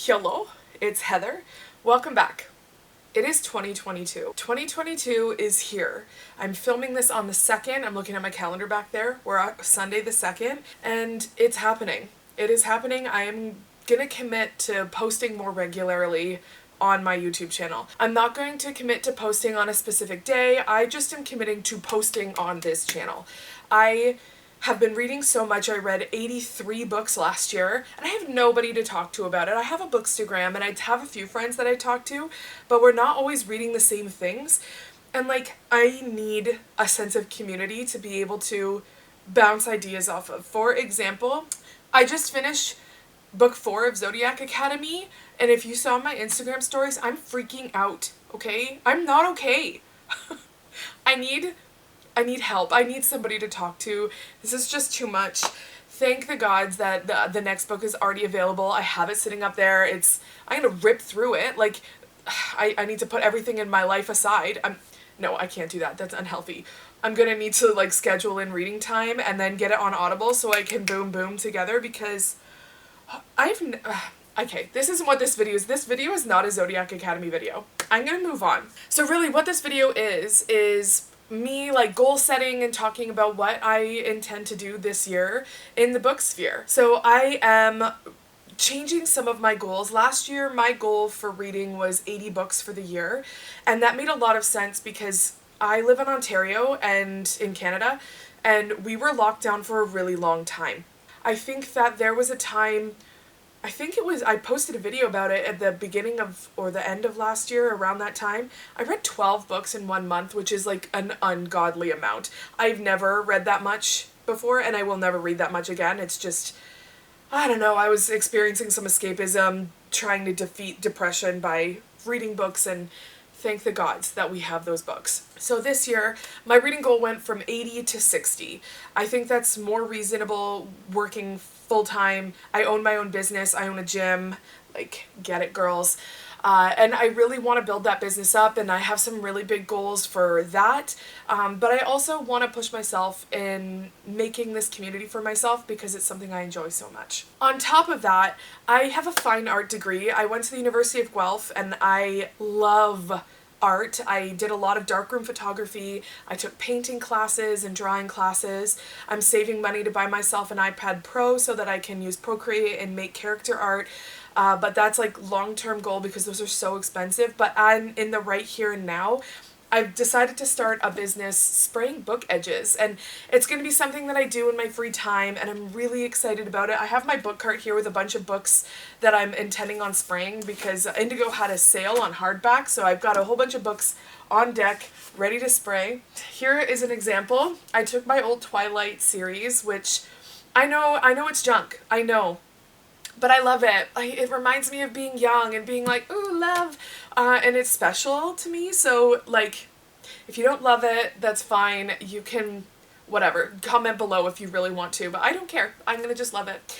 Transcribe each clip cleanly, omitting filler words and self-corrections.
Hello, it's Heather. Welcome back. It is 2022. 2022 is here. I'm filming this on the 2nd. I'm looking at my calendar back there. We're on Sunday the 2nd, and it's happening. It is happening. I am gonna commit to posting more regularly on my YouTube channel. I'm not going to commit to posting on a specific day. I just am committing to posting on this channel. I have been reading so much. I read 83 books last year, and I have nobody to talk to about it. I have a Bookstagram, and I have a few friends that I talk to, but we're not always reading the same things. And I need a sense of community to be able to bounce ideas off of. For example, I just finished book 4 of Zodiac Academy, and if you saw my Instagram stories, I'm freaking out, okay? I'm not okay. I need help. I need somebody to talk to. This is just too much. Thank the gods that the next book is already available. I have it sitting up there. I'm gonna rip through it. I need to put everything in my life aside. No, I can't do that. That's unhealthy. I'm gonna need to schedule in reading time and then get it on Audible so I can boom together, because okay, this isn't what this video is. This video is not a Zodiac Academy video. I'm gonna move on. So really what this video is me goal setting and talking about what I intend to do this year in the book sphere. So I am changing some of my goals. Last year my goal for reading was 80 books for the year, and that made a lot of sense because I live in Ontario and in Canada, and we were locked down for a really long time. I think that there was a time, I posted a video about it at the beginning of, or the end of last year, around that time. I read 12 books in 1 month, which is an ungodly amount. I've never read that much before, and I will never read that much again. It's just, I don't know, I was experiencing some escapism, trying to defeat depression by reading books, and thank the gods that we have those books. So this year, my reading goal went from 80 to 60. I think that's more reasonable working full-time. I own my own business. I own a gym. Get it, girls. And I really want to build that business up, and I have some really big goals for that. But I also want to push myself in making this community for myself because it's something I enjoy so much. On top of that, I have a fine art degree. I went to the University of Guelph, and I love art. I did a lot of darkroom photography. I took painting classes and drawing classes. I'm saving money to buy myself an iPad Pro so that I can use Procreate and make character art. But that's long-term goal because those are so expensive. But I'm in the right here and now. I've decided to start a business spraying book edges, and it's going to be something that I do in my free time, and I'm really excited about it. I have my book cart here with a bunch of books that I'm intending on spraying because Indigo had a sale on hardback, so I've got a whole bunch of books on deck ready to spray. Here is an example. I took my old Twilight series, which I know it's junk. I know. But I love it. It reminds me of being young and being ooh, love. And it's special to me. So, if you don't love it, that's fine. You can, whatever, comment below if you really want to. But I don't care. I'm going to just love it.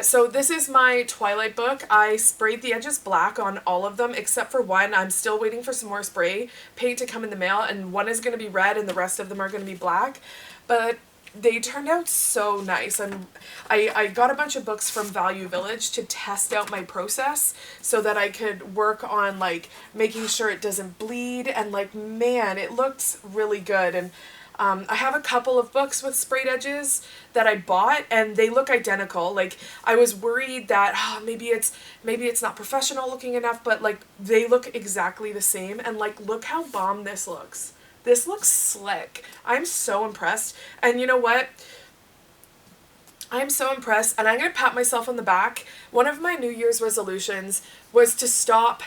So this is my Twilight book. I sprayed the edges black on all of them except for one. I'm still waiting for some more spray paint to come in the mail. And one is going to be red and the rest of them are going to be black. But they turned out so nice. I got a bunch of books from Value Village to test out my process so that I could work on making sure it doesn't bleed, and man, it looked really good. And I have a couple of books with sprayed edges that I bought, and they look identical. I was worried that maybe it's not professional looking enough, but they look exactly the same. And look how bomb this looks. This looks slick. I'm so impressed. And you know what? I'm so impressed, and I'm going to pat myself on the back. One of my New Year's resolutions was to stop,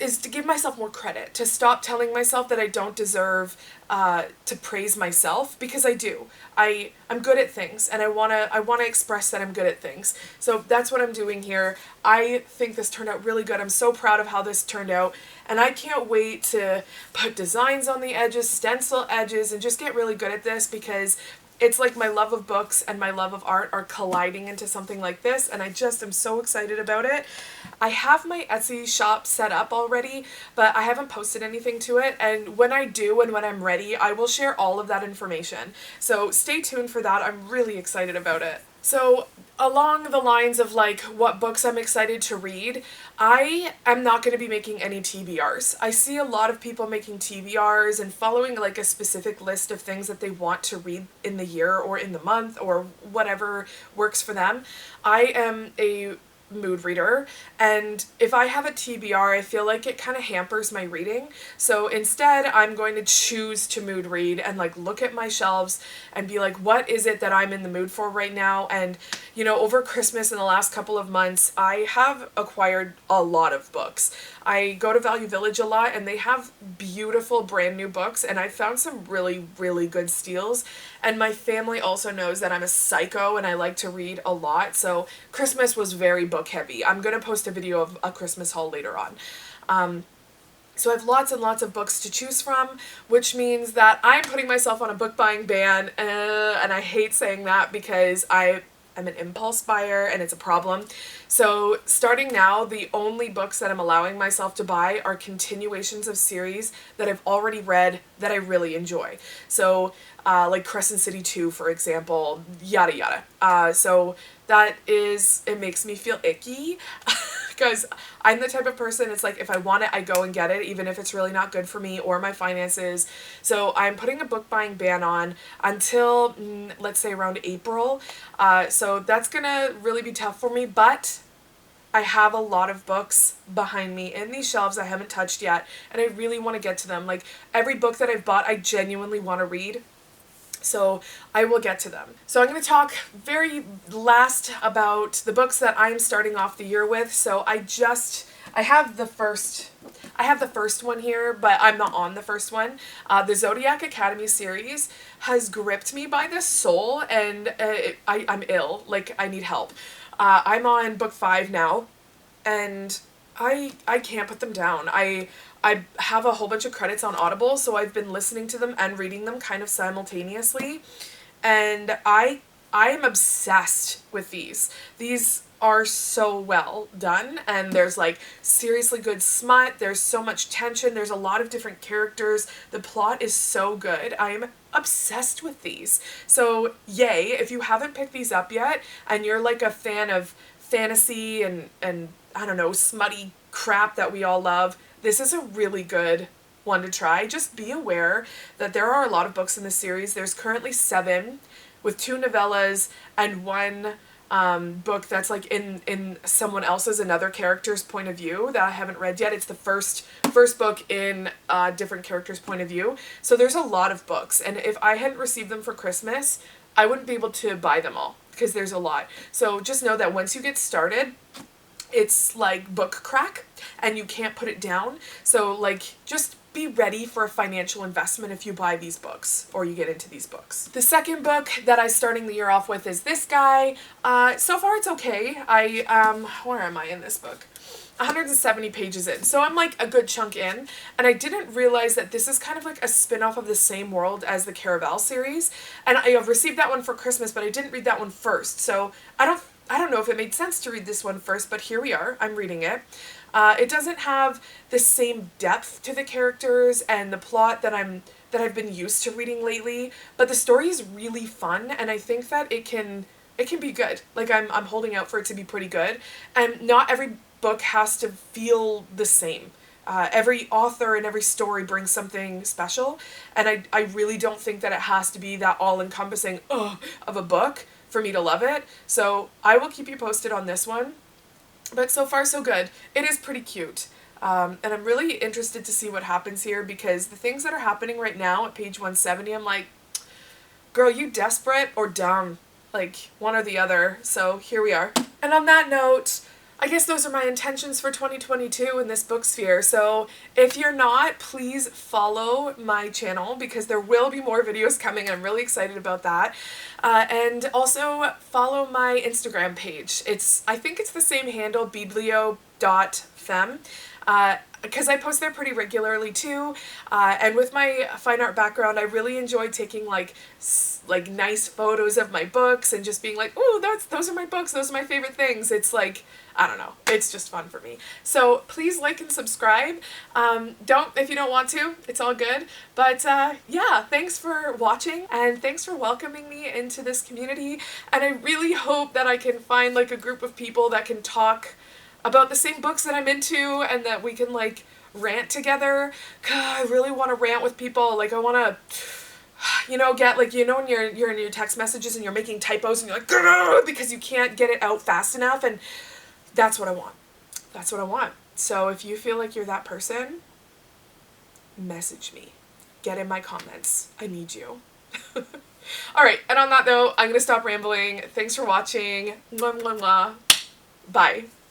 is to give myself more credit, to stop telling myself that I don't deserve to praise myself, because I do. I'm good at things, and I wanna express that I'm good at things. So that's what I'm doing here. I think this turned out really good. I'm so proud of how this turned out, and I can't wait to put designs on the edges, stencil edges, and just get really good at this, because it's my love of books and my love of art are colliding into something like this, and I just am so excited about it. I have my Etsy shop set up already, but I haven't posted anything to it, and when I do and when I'm ready, I will share all of that information. So stay tuned for that. I'm really excited about it. So along the lines of like what books I'm excited to read, I am not going to be making any TBRs. I see a lot of people making TBRs and following like a specific list of things that they want to read in the year or in the month or whatever works for them. I am a mood reader, and if I have a TBR, I feel like it kind of hampers my reading. So instead, I'm going to choose to mood read and like look at my shelves and be like, what is it that I'm in the mood for right now? And you know, over Christmas in the last couple of months, I have acquired a lot of books. I go to Value Village a lot, and they have beautiful brand new books, and I found some really, really good steals. And my family also knows that I'm a psycho and I like to read a lot, so Christmas was very book heavy. I'm going to post a video of a Christmas haul later on. So I have lots and lots of books to choose from, which means that I'm putting myself on a book buying ban, and I hate saying that because I'm an impulse buyer and it's a problem. So starting now, the only books that I'm allowing myself to buy are continuations of series that I've already read that I really enjoy. So like Crescent City 2, for example, yada yada. So that is, it makes me feel icky because I'm the type of person, it's like if I want it, I go and get it, even if it's really not good for me or my finances. So I'm putting a book buying ban on until, let's say around April. So that's gonna really be tough for me, but I have a lot of books behind me in these shelves I haven't touched yet, and I really want to get to them. Like every book that I've bought, I genuinely want to read. So I will get to them. So I'm going to talk very last about the books that I'm starting off the year with. So I have the first one here, but I'm not on the first one. The Zodiac Academy series has gripped me by the soul, and I'm ill. Like, I need help. I'm on book 5 now, and I can't put them down. I have a whole bunch of credits on Audible, so I've been listening to them and reading them kind of simultaneously, and I am obsessed with these. These are so well done, and there's like seriously good smut, there's so much tension, there's a lot of different characters, the plot is so good. I'm obsessed with these. So yay, if you haven't picked these up yet and you're like a fan of fantasy and I don't know, smutty crap that we all love, this is a really good one to try. Just be aware that there are a lot of books in the series. There's currently 7 with 2 novellas and 1 book that's like in someone else's, another character's point of view that I haven't read yet. It's the first book in a different character's point of view. So there's a lot of books, and if I hadn't received them for Christmas, I wouldn't be able to buy them all because there's a lot. So just know that once you get started, it's like book crack and you can't put it down. So like just be ready for a financial investment if you buy these books or you get into these books. The second book that I'm starting the year off with is this guy. So far it's okay. Where am I in this book? 170 pages in. So I'm like a good chunk in, and I didn't realize that this is kind of like a spin-off of the same world as the Caraval series. And I received that one for Christmas, but I didn't read that one first. So I don't know if it made sense to read this one first, but here we are. I'm reading it. It doesn't have the same depth to the characters and the plot that I've been used to reading lately, but the story is really fun, and I think that it can be good. Like I'm holding out for it to be pretty good, and not every book has to feel the same. Every author and every story brings something special, and I really don't think that it has to be that all-encompassing of a book for me to love it. So I will keep you posted on this one. But so far so good. It is pretty cute. And I'm really interested to see what happens here, because the things that are happening right now at page 170, I'm like, girl, you desperate or dumb? Like, one or the other. So here we are. And on that note, I guess those are my intentions for 2022 in this book sphere. So if you're not, please follow my channel because there will be more videos coming. I'm really excited about that. And also follow my Instagram page. I think it's the same handle, biblio.fem. because I post there pretty regularly too, and with my fine art background, I really enjoy taking like nice photos of my books and just being like, oh, those are my books, those are my favorite things. It's like, I don't know, it's just fun for me. So please like and subscribe. Don't if you don't want to, it's all good. But yeah, thanks for watching and thanks for welcoming me into this community. And I really hope that I can find like a group of people that can talk about the same books that I'm into and that we can like rant together. God, I really want to rant with people. Like I want to, you know, get like, you know, when you're in your text messages and you're making typos and you're like, grr, because you can't get it out fast enough, and that's what I want. That's what I want. So if you feel like you're that person, message me. Get in my comments. I need you. Alright, and on that though, I'm going to stop rambling. Thanks for watching. Mwah, mwah, mwah. Bye.